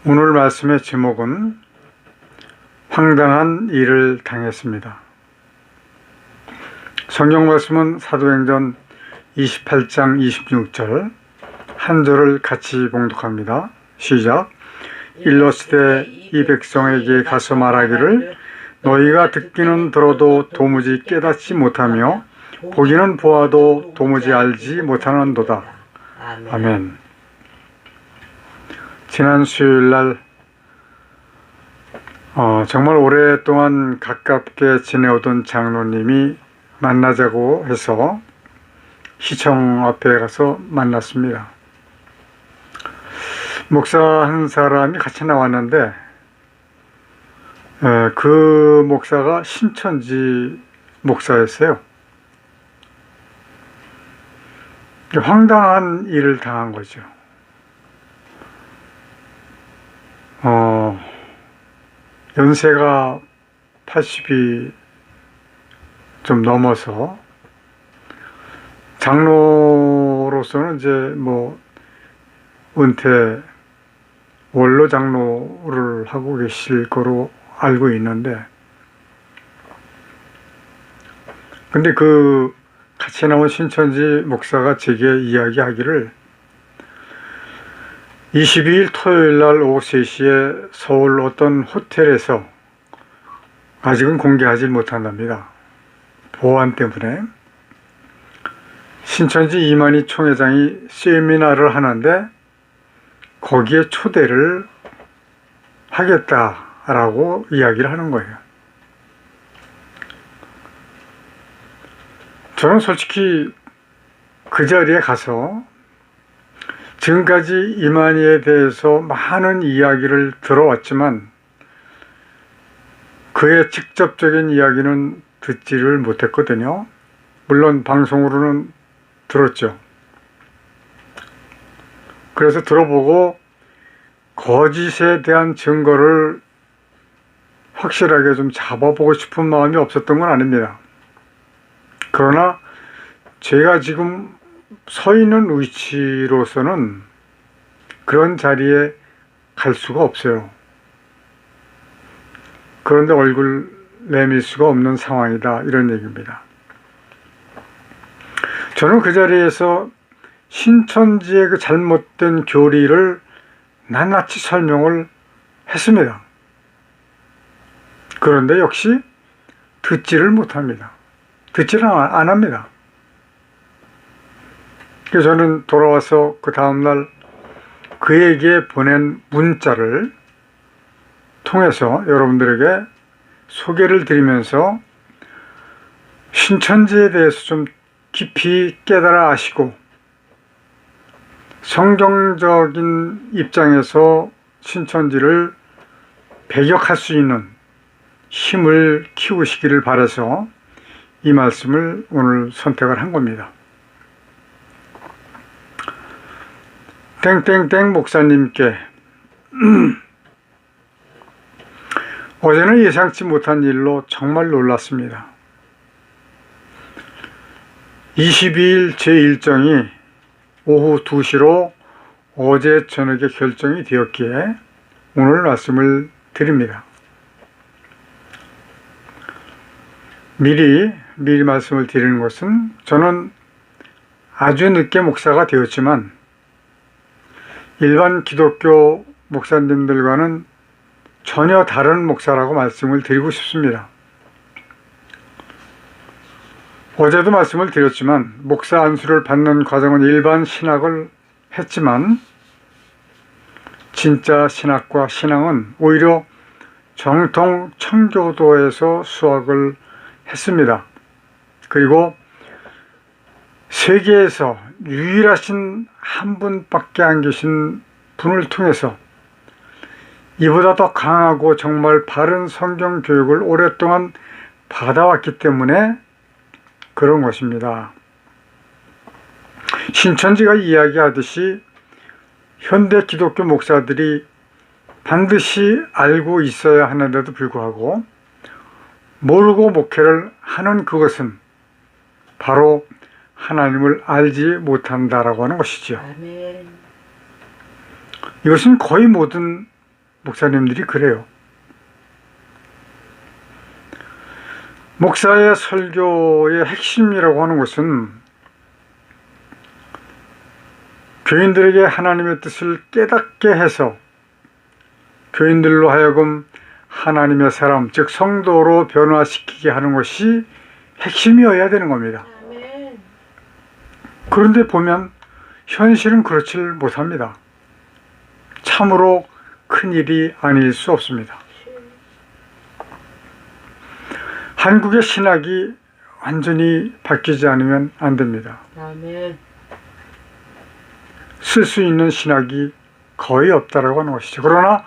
오늘 말씀의 제목은 황당한 일을 당했습니다. 성경 말씀은 사도행전 28장 26절 한 절을 같이 봉독합니다. 시작. 일러스되 이 백성에게 가서 말하기를 너희가 듣기는 들어도 도무지 깨닫지 못하며 보기는 보아도 도무지 알지 못하는도다. 아멘. 지난 수요일날 정말 오랫동안 가깝게 지내오던 장로님이 만나자고 해서 시청 앞에 가서 만났습니다. 목사 한 사람이 같이 나왔는데 그 목사가 신천지 목사였어요. 황당한 일을 당한 거죠. 연세가 80이 좀 넘어서 장로로서는 이제 은퇴 원로 장로를 하고 계실 거로 알고 있는데, 근데 그 같이 나온 신천지 목사가 제게 이야기하기를 22일 토요일 날 오후 3시에 서울 어떤 호텔에서, 아직은 공개하지 못한답니다, 보안 때문에, 신천지 이만희 총회장이 세미나를 하는데 거기에 초대를 하겠다라고 이야기를 하는 거예요. 저는 솔직히 그 자리에 가서 지금까지 이만희에 대해서 많은 이야기를 들어왔지만 그의 직접적인 이야기는 듣지를 못했거든요. 물론 방송으로는 들었죠. 그래서 들어보고 거짓에 대한 증거를 확실하게 좀 잡아보고 싶은 마음이 없었던 건 아닙니다. 그러나 제가 지금 서 있는 위치로서는 그런 자리에 갈 수가 없어요. 그런데 얼굴 내밀 수가 없는 상황이다, 이런 얘기입니다. 저는 그 자리에서 신천지의 그 잘못된 교리를 낱낱이 설명을 했습니다. 그런데 역시 듣지를 못합니다. 듣지를 안 합니다. 그래서 저는 돌아와서 그 다음날 그에게 보낸 문자를 통해서 여러분들에게 소개를 드리면서 신천지에 대해서 좀 깊이 깨달아 아시고 성경적인 입장에서 신천지를 배격할 수 있는 힘을 키우시기를 바라서 이 말씀을 오늘 선택을 한 겁니다. 땡땡땡 목사님께 어제는 예상치 못한 일로 정말 놀랐습니다. 22일 제 일정이 오후 2시로 어제 저녁에 결정이 되었기에 오늘 말씀을 드립니다. 미리 말씀을 드리는 것은, 저는 아주 늦게 목사가 되었지만 일반 기독교 목사님들과는 전혀 다른 목사라고 말씀을 드리고 싶습니다. 어제도 말씀을 드렸지만 목사 안수를 받는 과정은 일반 신학을 했지만 진짜 신학과 신앙은 오히려 정통 청교도에서 수학을 했습니다. 그리고 세계에서 유일하신 한 분밖에 안 계신 분을 통해서 이보다 더 강하고 정말 바른 성경 교육을 오랫동안 받아왔기 때문에 그런 것입니다. 신천지가 이야기하듯이 현대 기독교 목사들이 반드시 알고 있어야 하는데도 불구하고 모르고 목회를 하는 그것은 바로 하나님을 알지 못한다라고 하는 것이죠. 아멘. 이것은 거의 모든 목사님들이 그래요. 목사의 설교의 핵심이라고 하는 것은 교인들에게 하나님의 뜻을 깨닫게 해서 교인들로 하여금 하나님의 사람, 즉 성도로 변화시키게 하는 것이 핵심이어야 되는 겁니다. 그런데 보면 현실은 그렇지를 못합니다. 참으로 큰일이 아닐 수 없습니다. 한국의 신학이 완전히 바뀌지 않으면 안 됩니다. 쓸 수 있는 신학이 거의 없다라고 하는 것이죠. 그러나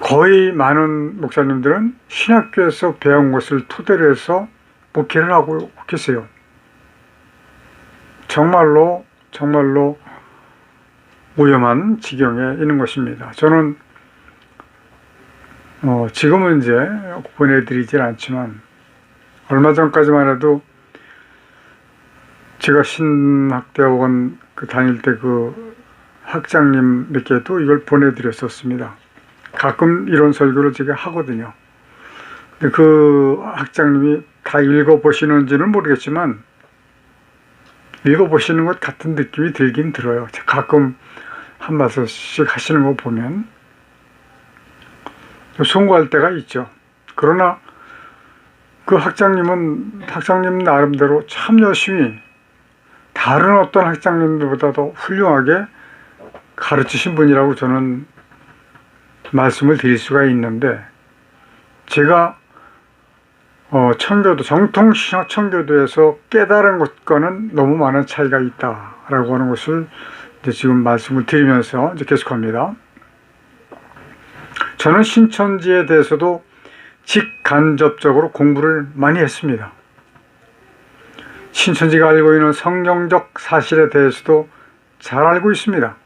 거의 많은 목사님들은 신학교에서 배운 것을 토대로 해서 목회를 하고 계세요. 정말로 위험한 지경에 있는 것입니다. 저는 지금은 이제 보내드리질 않지만 얼마 전까지만 해도 제가 신학대학원 다닐 때 그 학장님 몇 개도 이걸 보내드렸었습니다. 가끔 이런 설교를 제가 하거든요. 근데 그 학장님이 다 읽어보시는지는 모르겠지만 읽어보시는 것 같은 느낌이 들긴 들어요. 가끔 한 말씀씩 하시는 거 보면 송구할 때가 있죠. 그러나 그 학장님 나름대로 참 열심히 다른 어떤 학장님들보다도 훌륭하게 가르치신 분이라고 저는 말씀을 드릴 수가 있는데, 제가 정통 신학 청교도에서 깨달은 것과는 너무 많은 차이가 있다라고 하는 것을 이제 지금 말씀을 드리면서 이제 계속합니다. 저는 신천지에 대해서도 직간접적으로 공부를 많이 했습니다. 신천지가 알고 있는 성경적 사실에 대해서도 잘 알고 있습니다.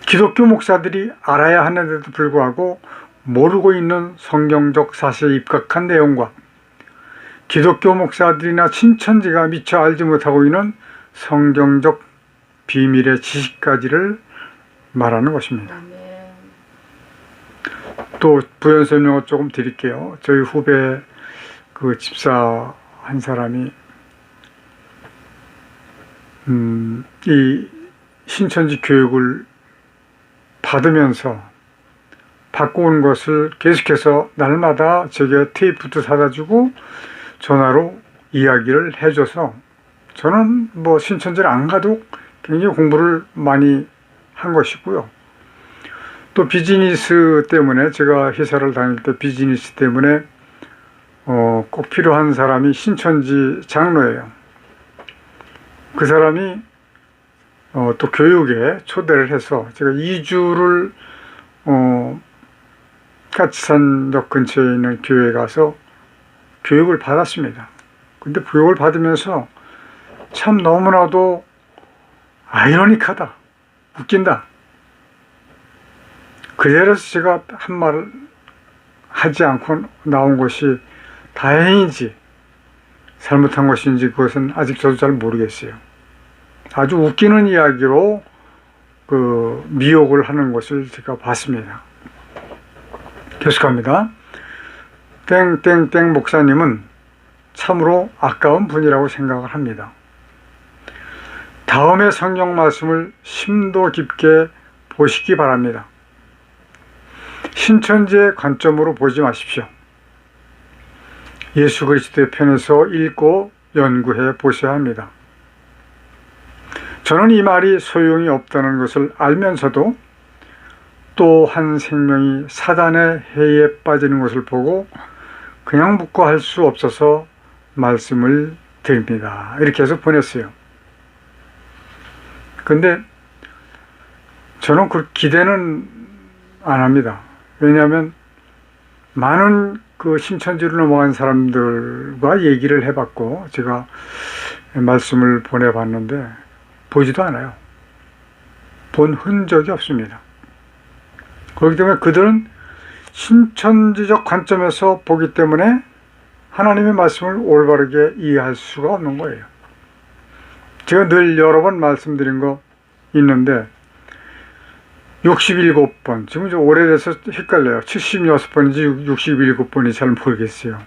기독교 목사들이 알아야 하는데도 불구하고 모르고 있는 성경적 사실에 입각한 내용과 기독교 목사들이나 신천지가 미처 알지 못하고 있는 성경적 비밀의 지식까지를 말하는 것입니다. 또 부연 설명을 조금 드릴게요. 저희 후배 그 집사 한 사람이 이 신천지 교육을 받으면서 바꿔온 것을 계속해서 날마다 제게 테이프도 사다 주고 전화로 이야기를 해줘서 저는 뭐 신천지를 안 가도 굉장히 공부를 많이 한 것이고요. 또 비즈니스 때문에, 제가 회사를 다닐 때 비즈니스 때문에 꼭 필요한 사람이 신천지 장로예요. 그 사람이 또 교육에 초대를 해서 제가 2주를 까치산역 근처에 있는 교회에 가서 교육을 받았습니다. 근데 교육을 받으면서 참 너무나도 아이러니하다, 웃긴다. 그 자리에서 제가 한 말을 하지 않고 나온 것이 다행인지 잘못한 것인지 그것은 아직 저도 잘 모르겠어요. 아주 웃기는 이야기로 그 미혹을 하는 것을 제가 봤습니다. 계속합니다. 땡땡땡 목사님은 참으로 아까운 분이라고 생각을 합니다. 다음의 성경 말씀을 심도 깊게 보시기 바랍니다. 신천지의 관점으로 보지 마십시오. 예수 그리스도의 편에서 읽고 연구해 보셔야 합니다. 저는 이 말이 소용이 없다는 것을 알면서도 또 한 생명이 사단의 해에 빠지는 것을 보고 그냥 묻고 할 수 없어서 말씀을 드립니다. 이렇게 해서 보냈어요. 근데 저는 그 기대는 안 합니다. 왜냐하면 많은 그 신천지로 넘어간 사람들과 얘기를 해봤고 제가 말씀을 보내봤는데 보지도 않아요. 본 흔적이 없습니다. 그렇기 때문에 그들은 신천지적 관점에서 보기 때문에 하나님의 말씀을 올바르게 이해할 수가 없는 거예요. 제가 늘 여러 번 말씀드린 거 있는데 67번. 지금 좀 오래돼서 헷갈려요. 76번인지 67번인지 잘 모르겠어요.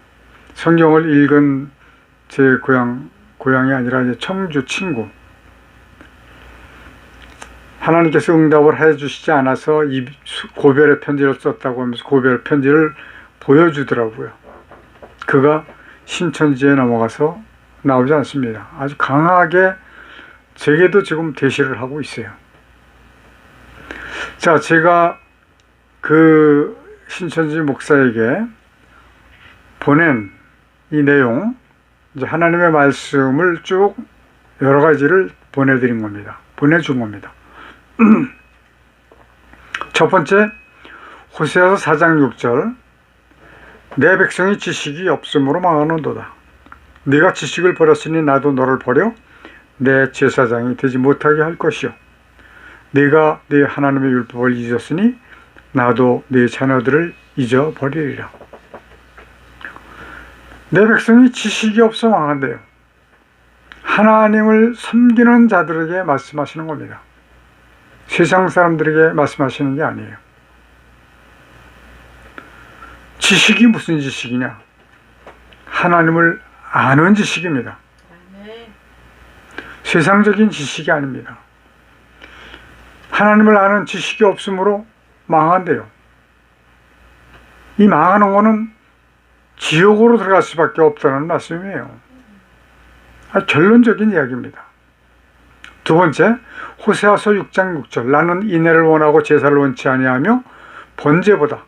성경을 읽은 제 고향이 아니라 이제 청주 친구. 하나님께서 응답을 해주시지 않아서 이 고별의 편지를 썼다고 하면서 고별 편지를 보여주더라고요. 그가 신천지에 넘어가서 나오지 않습니다. 아주 강하게 제게도 지금 대시를 하고 있어요. 자, 제가 그 신천지 목사에게 보낸 이 내용, 이제 하나님의 말씀을 쭉 여러 가지를 보내드린 겁니다. 보내준 겁니다. 첫 번째, 호세아서 4장 6절, 내 백성이 지식이 없으므로 망하는도다. 네가 지식을 버렸으니 나도 너를 버려 내 제사장이 되지 못하게 할 것이요. 네가 네 하나님의 율법을 잊었으니 나도 네 자녀들을 잊어버리리라. 내 백성이 지식이 없어 망한대요. 하나님을 섬기는 자들에게 말씀하시는 겁니다. 세상 사람들에게 말씀하시는 게 아니에요. 지식이 무슨 지식이냐? 하나님을 아는 지식입니다. 세상적인 지식이 아닙니다. 하나님을 아는 지식이 없으므로 망한대요. 이 망하는 거는 지옥으로 들어갈 수밖에 없다는 말씀이에요. 결론적인 이야기입니다. 두 번째, 호세아서 6장 6절, 나는 인애를 원하고 제사를 원치 아니하며 번제보다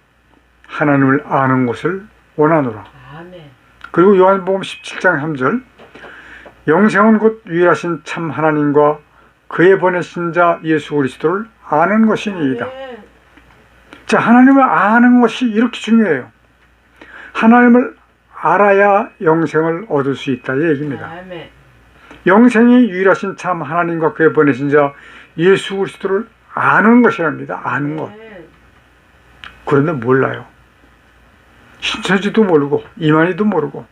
하나님을 아는 것을 원하노라. 아멘. 그리고 요한복음 17장 3절, 영생은 곧 유일하신 참 하나님과 그의 보내신 자 예수 그리스도를 아는 것이니이다. 자, 하나님을 아는 것이 이렇게 중요해요. 하나님을 알아야 영생을 얻을 수 있다 이 얘기입니다. 아멘. 영생이 유일하신 참 하나님과 그의 보내신 자 예수 그리스도를 아는 것이랍니다. 아는 것. 그런데 몰라요. 신천지도 모르고 이만희도 모르고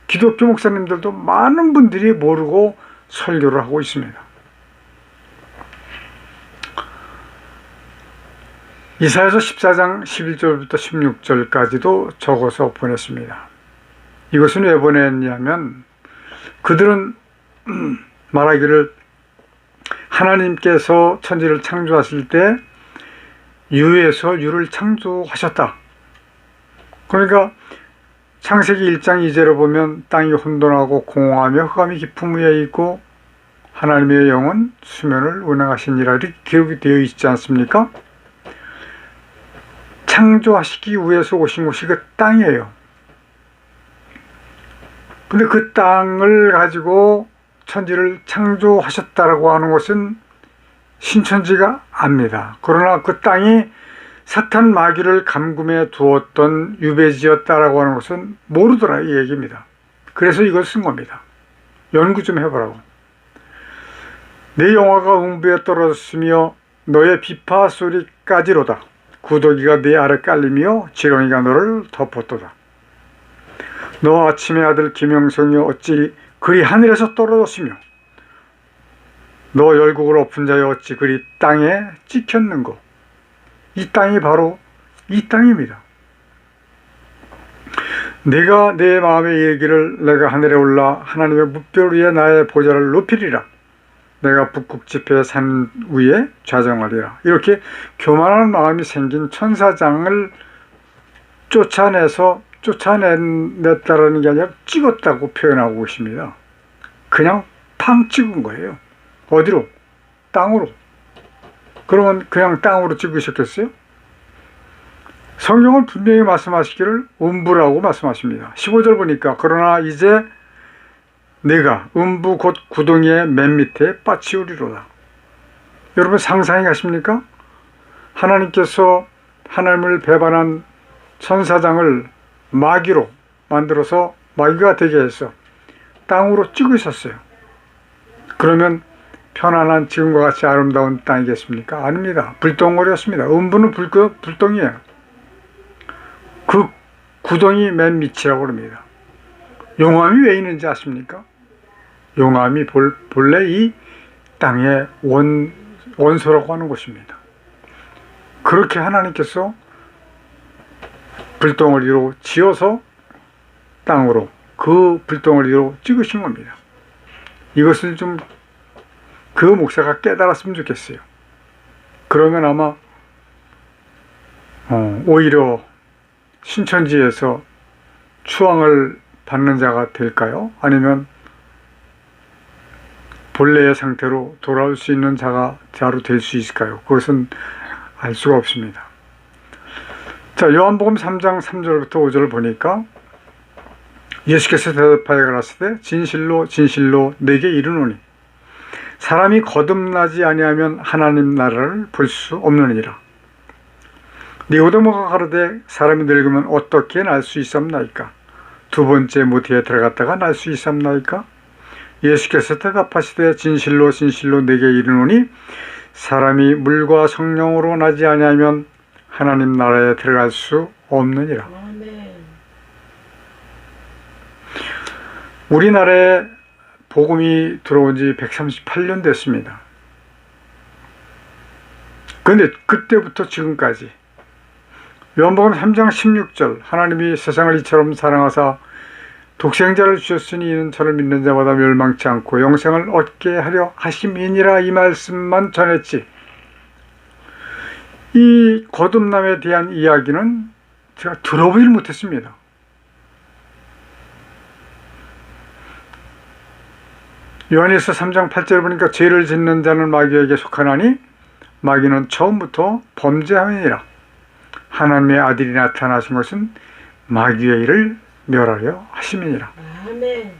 기독교 목사님들도 많은 분들이 모르고 설교를 하고 있습니다. 이사야서 14장 11절부터 16절까지도 적어서 보냈습니다. 이것은 왜 보냈냐면 그들은 말하기를 하나님께서 천지를 창조하실 때 유에서 유를 창조하셨다. 그러니까 창세기 1장 2절에 보면 땅이 혼돈하고 공허하며 흑암이 깊은 위에 있고 하나님의 영은 수면을 운행하시니라 이렇게 기록이 되어 있지 않습니까? 창조하시기 위해서 오신 곳이 그 땅이에요. 근데 그 땅을 가지고 천지를 창조하셨다라고 하는 것은 신천지가 압니다. 그러나 그 땅이 사탄 마귀를 감금해 두었던 유배지였다라고 하는 것은 모르더라 이 얘기입니다. 그래서 이걸 쓴 겁니다. 연구 좀 해보라고. 내 영화가 음부에 떨어졌으며 너의 비파 소리까지로다. 구더기가 네 아래 깔리며 지렁이가 너를 덮었도다. 너 아침의 아들 김영성이 어찌 그리 하늘에서 떨어졌으며 너 열국을 엎은 자여 어찌 그리 땅에 찍혔는고. 이 땅이 바로 이 땅입니다. 내가 내 마음에 이르기를 내가 하늘에 올라 하나님의 뭇별 위에 나의 보좌를 높이리라. 내가 북극 지폐의 산 위에 좌정하리라. 이렇게 교만한 마음이 생긴 천사장을 쫓아냈다라는 게 아니라 찍었다고 표현하고 있습니다. 그냥 팡 찍은 거예요. 어디로? 땅으로. 그러면 그냥 땅으로 찍으셨겠어요? 성경은 분명히 말씀하시기를 음부라고 말씀하십니다. 15절 보니까 그러나 이제 내가 음부 곧 구덩이의 맨 밑에 빠치우리로다. 여러분 상상이 가십니까? 하나님께서 하나님을 배반한 천사장을 마귀로 만들어서 마귀가 되게 해서 땅으로 찍으셨어요. 그러면 편안한 지금과 같이 아름다운 땅이겠습니까? 아닙니다. 불덩어리였습니다. 음부는 불덩이에요. 그 구덩이 맨 밑이라고 합니다. 용암이 왜 있는지 아십니까? 용암이 본래 이 땅의 원소라고 하는 곳입니다. 그렇게 하나님께서 불덩어리로 지어서 땅으로 그 불덩어리로 찍으신 겁니다. 이것을 좀 그 목사가 깨달았으면 좋겠어요. 그러면 아마 오히려 신천지에서 추앙을 받는 자가 될까요? 아니면 본래의 상태로 돌아올 수 있는 자로 될 수 있을까요? 그것은 알 수가 없습니다. 자, 요한복음 3장 3절부터 5절을 보니까 예수께서 대답하여 가라사대 진실로 진실로 내게 이르노니 사람이 거듭나지 아니하면 하나님 나라를 볼 수 없느니라. 니고데모가 가로되 사람이 늙으면 어떻게 날 수 있었나이까? 두 번째 모태에 들어갔다가 날 수 있었나이까? 예수께서 대답하시되 진실로 진실로 내게 이르노니 사람이 물과 성령으로 나지 아니하면 하나님 나라에 들어갈 수 없느니라. 우리나라에 복음이 들어온 지 138년 됐습니다. 그런데 그때부터 지금까지 요한복음 3장 16절 하나님이 세상을 이처럼 사랑하사 독생자를 주셨으니 이는 저를 믿는 자마다 멸망치 않고 영생을 얻게 하려 하심이니라 이 말씀만 전했지, 이 거듭남에 대한 이야기는 제가 들어보질 못했습니다. 요한일서 3장 8절을 보니까 죄를 짓는 자는 마귀에게 속하나니 마귀는 처음부터 범죄함이니라. 하나님의 아들이 나타나신 것은 마귀의 일을 멸하려 하심이니라. 아멘.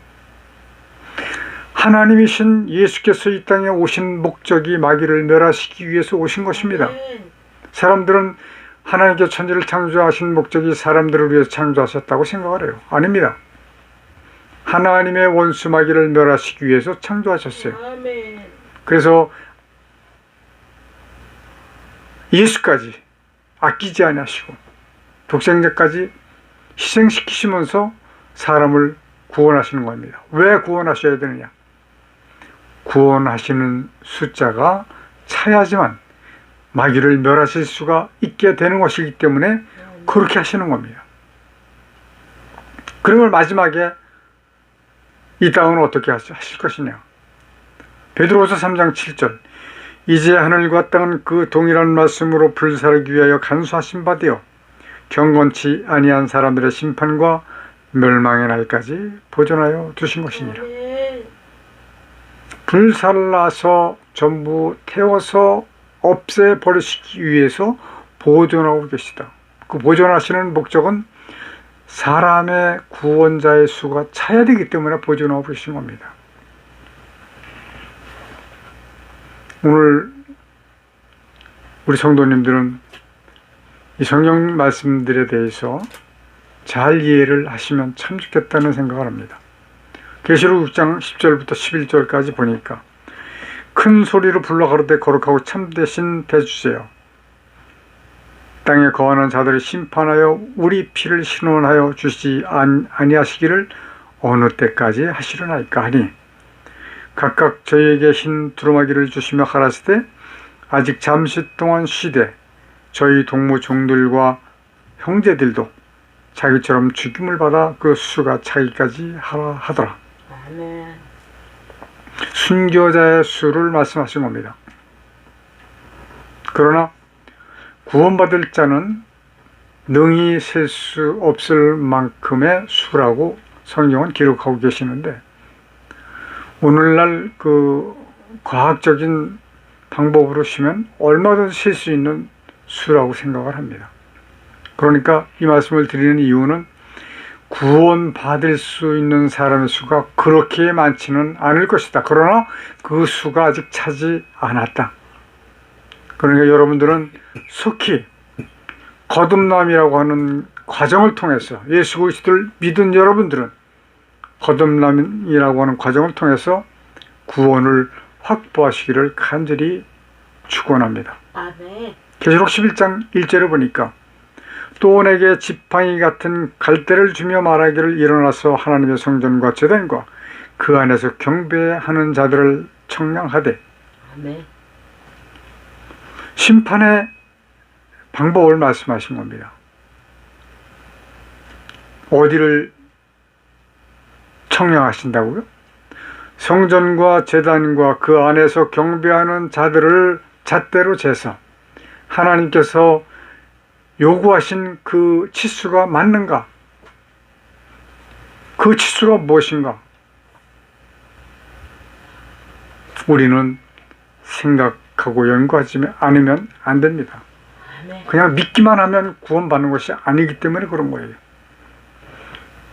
하나님이신 예수께서 이 땅에 오신 목적이 마귀를 멸하시기 위해서 오신 것입니다. 아멘. 사람들은 하나님께 천지를 창조하신 목적이 사람들을 위해서 창조하셨다고 생각을 해요. 아닙니다. 하나님의 원수 마귀를 멸하시기 위해서 창조하셨어요. 아멘. 그래서 예수까지 아끼지 아니하시고 독생자까지 희생시키시면서 사람을 구원하시는 겁니다. 왜 구원하셔야 되느냐? 구원하시는 숫자가 차야지만 마귀를 멸하실 수가 있게 되는 것이기 때문에 그렇게 하시는 겁니다. 그러면 마지막에 이 땅은 어떻게 하실 것이냐? 베드로후서 3장 7절 이제 하늘과 땅은 그 동일한 말씀으로 불사르기 위하여 간수하신 바 되어 경건치 아니한 사람들의 심판과 멸망의 날까지 보존하여 두신 것이니라. 불살라서 전부 태워서 없애버리시기 위해서 보존하고 계시다. 그 보존하시는 목적은 사람의 구원자의 수가 차야 되기 때문에 보존하고 계신 겁니다. 오늘 우리 성도님들은 이 성경 말씀들에 대해서 잘 이해를 하시면 참 좋겠다는 생각을 합니다. 계시록 6장 10절부터 11절까지 보니까 큰 소리로 불러 가로되 거룩하고 참되신 대주세요. 땅에 거하는 자들을 심판하여 우리 피를 신원하여 주시지 아니하시기를 어느 때까지 하시려나이까 하니 각각 저희에게 흰 두루마기를 주시며 가라사대 아직 잠시 동안 쉬되 저희 동무 종들과 형제들도 자기처럼 죽임을 받아 그 수가 차기까지 하라 하더라. 아멘. 순교자의 수를 말씀하신 겁니다. 그러나 구원받을 자는 능히 셀 수 없을 만큼의 수라고 성경은 기록하고 계시는데 오늘날 그 과학적인 방법으로 치면 얼마든지 셀 수 있는 수라고 생각을 합니다. 그러니까 이 말씀을 드리는 이유는 구원받을 수 있는 사람의 수가 그렇게 많지는 않을 것이다. 그러나 그 수가 아직 차지 않았다. 그러니까 여러분들은 속히 거듭남이라고 하는 과정을 통해서 예수 그리스도를 믿은 여러분들은 거듭남이라고 하는 과정을 통해서 구원을 확보하시기를 간절히 축원합니다. 아멘. 계시록 11장 1절을 보니까 또 내게 지팡이 같은 갈대를 주며 말하기를 일어나서 하나님의 성전과 제단과 그 안에서 경배하는 자들을 청량하되 아멘. 심판의 방법을 말씀하신 겁니다. 어디를 청량하신다고요? 성전과 제단과 그 안에서 경배하는 자들을 잣대로 재서 하나님께서 요구하신 그 치수가 맞는가? 그 치수가 무엇인가? 우리는 생각하고 연구하지 않으면 안 됩니다. 아멘. 그냥 믿기만 하면 구원받는 것이 아니기 때문에 그런 거예요.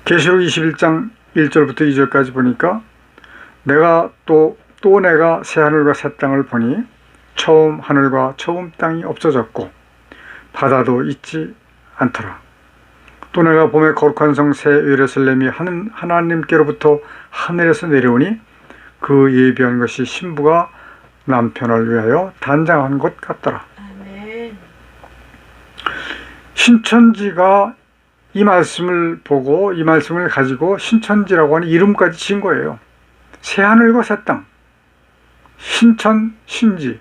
계시록 21장 1절부터 2절까지 보니까 내가 또 내가 새 하늘과 새 땅을 보니 처음 하늘과 처음 땅이 없어졌고 바다도 있지 않더라. 또 내가 봄에 거룩한 성 새 예루살렘이 하나님께로부터 하늘에서 내려오니 그 예비한 것이 신부가 남편을 위하여 단장한 것 같더라. 아멘. 신천지가 이 말씀을 보고 이 말씀을 가지고 신천지라고 하는 이름까지 지은 거예요. 새하늘과 새 땅, 신천, 신지.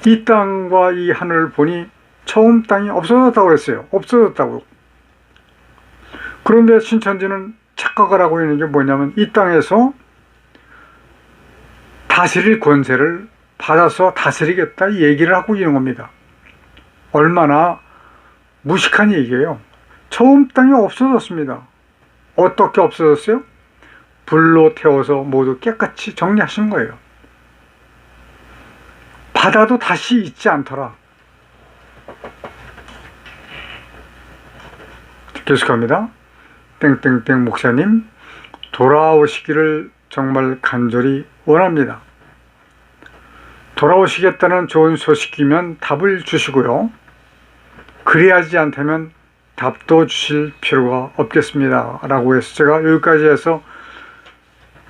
이 땅과 이 하늘을 보니 처음 땅이 없어졌다고 그랬어요. 없어졌다고. 그런데 신천지는 착각을 하고 있는 게 뭐냐면 이 땅에서 다스릴 권세를 받아서 다스리겠다 이 얘기를 하고 있는 겁니다. 얼마나 무식한 얘기예요. 처음 땅이 없어졌습니다. 어떻게 없어졌어요? 불로 태워서 모두 깨끗이 정리하신 거예요. 바다도 다시 있지 않더라. 계속합니다. 땡땡땡 목사님, 돌아오시기를 정말 간절히 원합니다. 돌아오시겠다는 좋은 소식이면 답을 주시고요. 그리하지 않다면 답도 주실 필요가 없겠습니다. 라고 해서 제가 여기까지 해서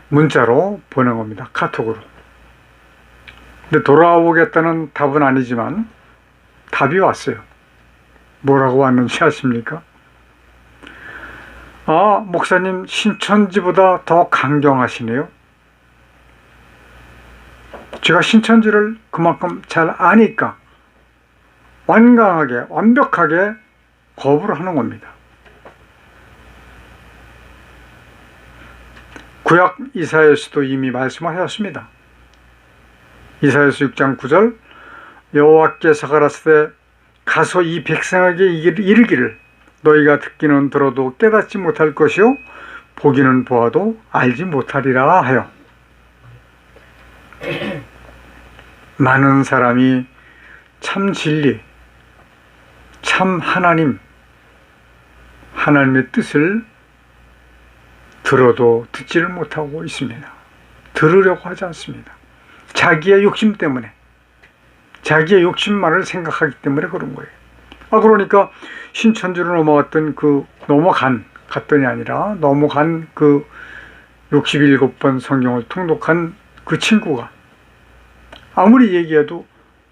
문자로 보낸 겁니다. 카톡으로. 근데 돌아오겠다는 답은 아니지만 답이 왔어요. 뭐라고 왔는지 아십니까? 아, 목사님 신천지보다 더 강경하시네요. 제가 신천지를 그만큼 잘 아니까 완강하게 완벽하게 거부를 하는 겁니다. 구약 이사야서도 이미 말씀하셨습니다. 이사야서 6장 9절 여호와께서 가라사대 가서 이 백성에게 이르기를 너희가 듣기는 들어도 깨닫지 못할 것이요 보기는 보아도 알지 못하리라 하여 많은 사람이 참 진리, 참 하나님의 뜻을 들어도 듣지를 못하고 있습니다. 들으려고 하지 않습니다. 자기의 욕심 때문에, 자기의 욕심만을 생각하기 때문에 그런 거예요. 그러니까 신천지로 갔더니 아니라 넘어간 그 67번 성경을 통독한 그 친구가 아무리 얘기해도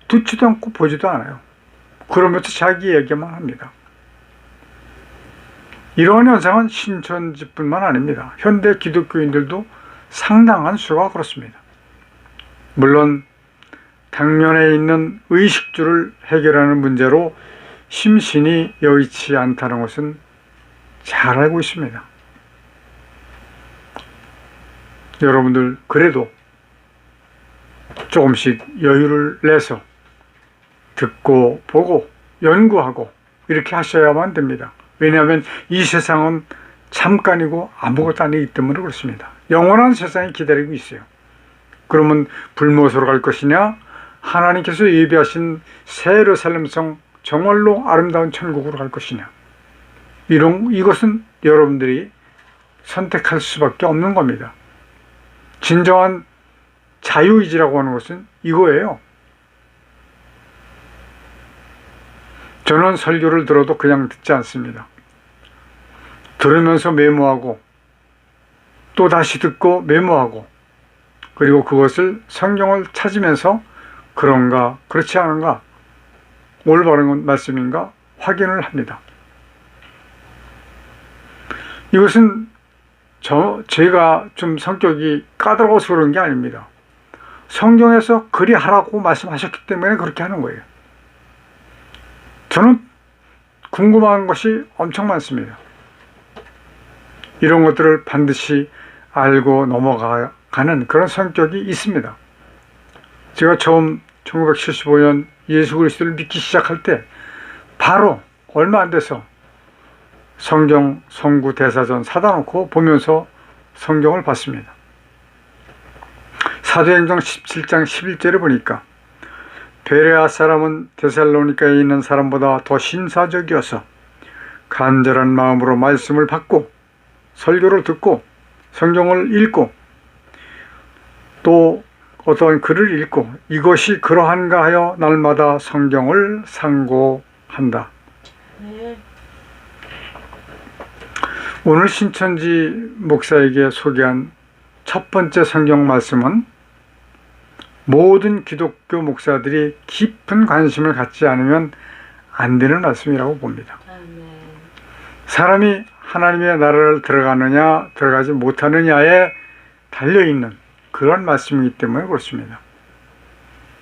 듣지도 않고 보지도 않아요. 그러면서 자기 얘기만 합니다. 이러한 현상은 신천지뿐만 아닙니다. 현대 기독교인들도 상당한 수가 그렇습니다. 물론 당면에 있는 의식주를 해결하는 문제로 심신이 여의치 않다는 것은 잘 알고 있습니다. 여러분들 그래도 조금씩 여유를 내서 듣고 보고 연구하고 이렇게 하셔야만 됩니다. 왜냐하면 이 세상은 잠깐이고 아무것도 아니기 때문에 그렇습니다. 영원한 세상이 기다리고 있어요. 그러면 불못으로 갈 것이냐, 하나님께서 예비하신 새 예루살렘성 정말로 아름다운 천국으로 갈 것이냐, 이것은 여러분들이 선택할 수밖에 없는 겁니다. 진정한 자유의지라고 하는 것은 이거예요. 저는 설교를 들어도 그냥 듣지 않습니다. 들으면서 메모하고 또 다시 듣고 메모하고 그리고 그것을 성경을 찾으면서 그런가 그렇지 않은가 올바른 말씀인가 확인을 합니다. 이것은 제가 좀 성격이 까다로워서 그런 게 아닙니다. 성경에서 그리 하라고 말씀하셨기 때문에 그렇게 하는 거예요. 저는 궁금한 것이 엄청 많습니다. 이런 것들을 반드시 알고 넘어가는 그런 성격이 있습니다. 제가 처음 1975년 예수 그리스도를 믿기 시작할 때 바로 얼마 안 돼서 성경 성구 대사전 사다 놓고 보면서 성경을 봤습니다. 사도행전 17장 11절을 보니까 베레아 사람은 데살로니가에 있는 사람보다 더 신사적이어서 간절한 마음으로 말씀을 받고 설교를 듣고 성경을 읽고 또 어떤 글을 읽고 이것이 그러한가 하여 날마다 성경을 상고한다. 네. 오늘 신천지 목사에게 소개한 첫 번째 성경 말씀은 모든 기독교 목사들이 깊은 관심을 갖지 않으면 안 되는 말씀이라고 봅니다. 아멘. 사람이 하나님의 나라를 들어가느냐 들어가지 못하느냐에 달려있는 그런 말씀이기 때문에 그렇습니다.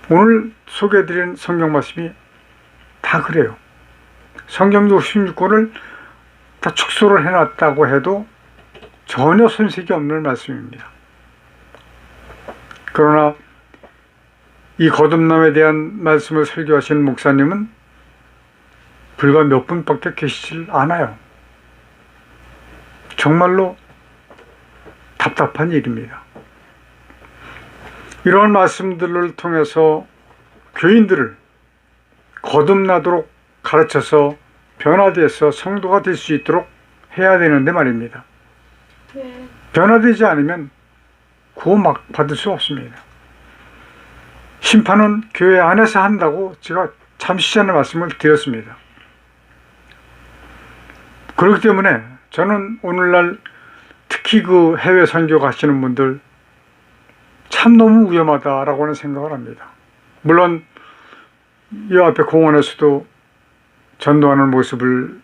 오늘 소개해드린 성경 말씀이 다 그래요. 성경 66권을 다 축소를 해놨다고 해도 전혀 손색이 없는 말씀입니다. 그러나 이 거듭남에 대한 말씀을 설교하시는 목사님은 불과 몇 분밖에 계시질 않아요. 정말로 답답한 일입니다. 이러한 말씀들을 통해서 교인들을 거듭나도록 가르쳐서 변화돼서 성도가 될 수 있도록 해야 되는데 말입니다. 네. 변화되지 않으면 구원 받을 수 없습니다. 심판은 교회 안에서 한다고 제가 잠시 전에 말씀을 드렸습니다. 그렇기 때문에 저는 오늘날 특히 그 해외 선교 가시는 분들 참 너무 위험하다라고는 생각을 합니다. 물론 이 앞에 공원에서도 전도하는 모습을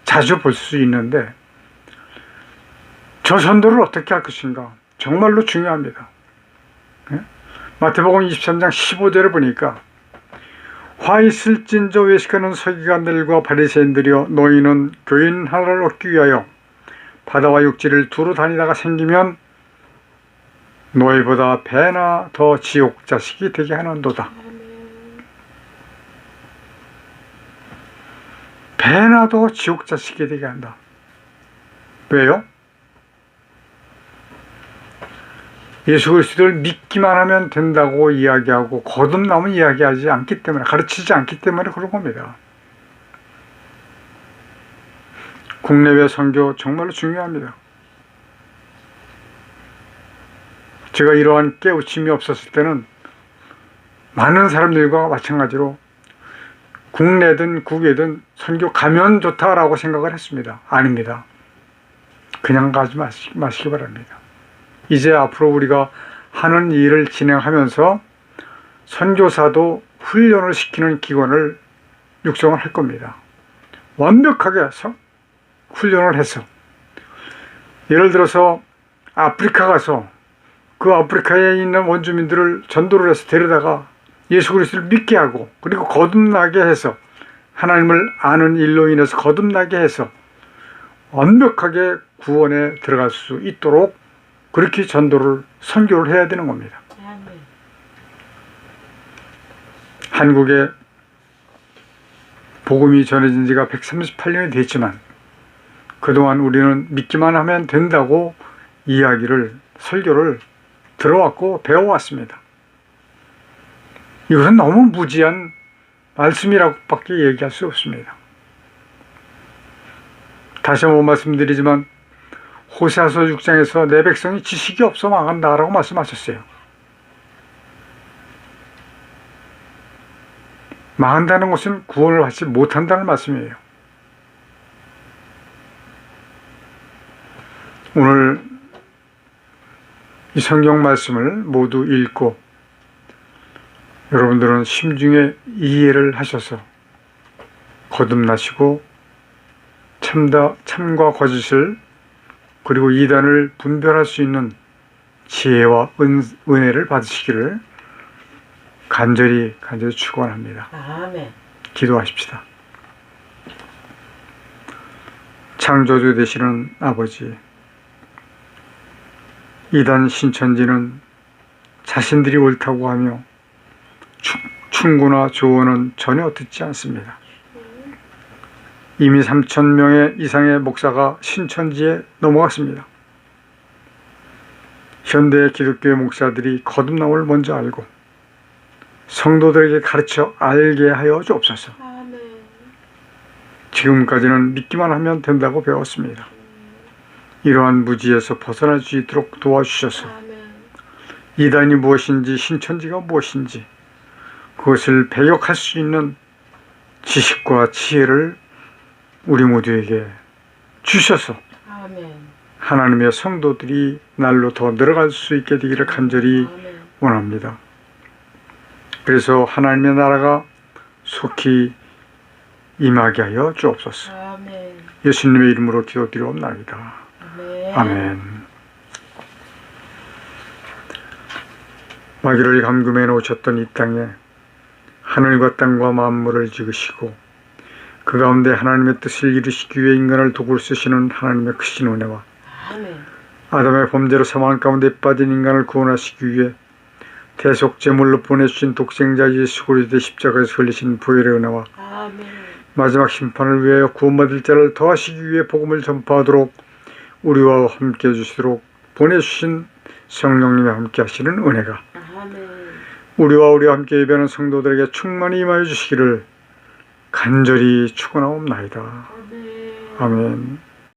자주 볼 수 있는데 저 전도를 어떻게 할 것인가 정말로 중요합니다. 마태복음 23장 15절을 보니까 화 있을진저 외식하는 서기관들과 바리새인들이여 너희는 교인 하나를 얻기 위하여 바다와 육지를 두루 다니다가 생기면 너희보다 배나 더 지옥 자식이 되게 하는도다. 배나 더 지옥 자식이 되게 한다. 왜요? 예수 그리스도를 믿기만 하면 된다고 이야기하고 거듭남은 이야기하지 않기 때문에, 가르치지 않기 때문에 그런 겁니다. 국내외 선교 정말로 중요합니다. 제가 이러한 깨우침이 없었을 때는 많은 사람들과 마찬가지로 국내든 국외든 선교 가면 좋다라고 생각을 했습니다. 아닙니다. 그냥 가지 마시기 바랍니다. 이제 앞으로 우리가 하는 일을 진행하면서 선교사도 훈련을 시키는 기관을 육성을 할 겁니다. 완벽하게 훈련을 해서 예를 들어서 아프리카 가서 그 아프리카에 있는 원주민들을 전도를 해서 데려다가 예수 그리스도를 믿게 하고 그리고 거듭나게 해서 하나님을 아는 일로 인해서 거듭나게 해서 완벽하게 구원에 들어갈 수 있도록 그렇게 전도를 선교를 해야 되는 겁니다. 한국에 복음이 전해진 지가 138년이 됐지만 그동안 우리는 믿기만 하면 된다고 이야기를 설교를 들어왔고 배워왔습니다. 이것은 너무 무지한 말씀이라고밖에 얘기할 수 없습니다. 다시 한번 말씀드리지만 호세아서 6장에서 내 백성이 지식이 없어 망한다라고 말씀하셨어요. 망한다는 것은 구원을 받지 못한다는 말씀이에요. 오늘 이 성경 말씀을 모두 읽고 여러분들은 심중에 이해를 하셔서 거듭나시고 참과 거짓을 그리고 이단을 분별할 수 있는 지혜와 은혜를 받으시기를 간절히 축원합니다. 아멘. 기도하십시다. 창조주 되시는 아버지, 이단 신천지는 자신들이 옳다고 하며 충고나 조언은 전혀 듣지 않습니다. 이미 3,000명의 이상의 목사가 신천지에 넘어갔습니다. 현대 기독교의 목사들이 거듭남을 먼저 알고 성도들에게 가르쳐 알게 하여 주옵소서. 아멘. 지금까지는 믿기만 하면 된다고 배웠습니다. 이러한 무지에서 벗어날 수 있도록 도와주셔서 아멘. 이단이 무엇인지 신천지가 무엇인지 그것을 배격할 수 있는 지식과 지혜를 우리 모두에게 주셔서 아멘. 하나님의 성도들이 날로 더 늘어갈 수 있게 되기를 간절히 아멘. 원합니다. 그래서 하나님의 나라가 속히 임하게 하여 주옵소서. 아멘. 예수님의 이름으로 기도드리옵나이다. 아멘. 아멘. 마귀를 감금해 놓으셨던 이 땅에 하늘과 땅과 만물을 지으시고 그 가운데 하나님의 뜻을 이루시기 위해 인간을 도구로 쓰시는 하나님의 크신 은혜와 아멘. 아담의 범죄로 사망 가운데 빠진 인간을 구원하시기 위해 대속제물로 보내주신 독생자 예수 그리스도의 십자가에서 흘리신 보혈의 은혜와 아멘. 마지막 심판을 위하여 구원받을 자를 더하시기 위해 복음을 전파하도록 우리와 함께 해주시도록 보내주신 성령님과 함께 하시는 은혜가 아멘. 우리와 함께 예배하는 성도들에게 충만히 임하여 주시기를 간절히 축원하옵나이다. 아멘. 아멘.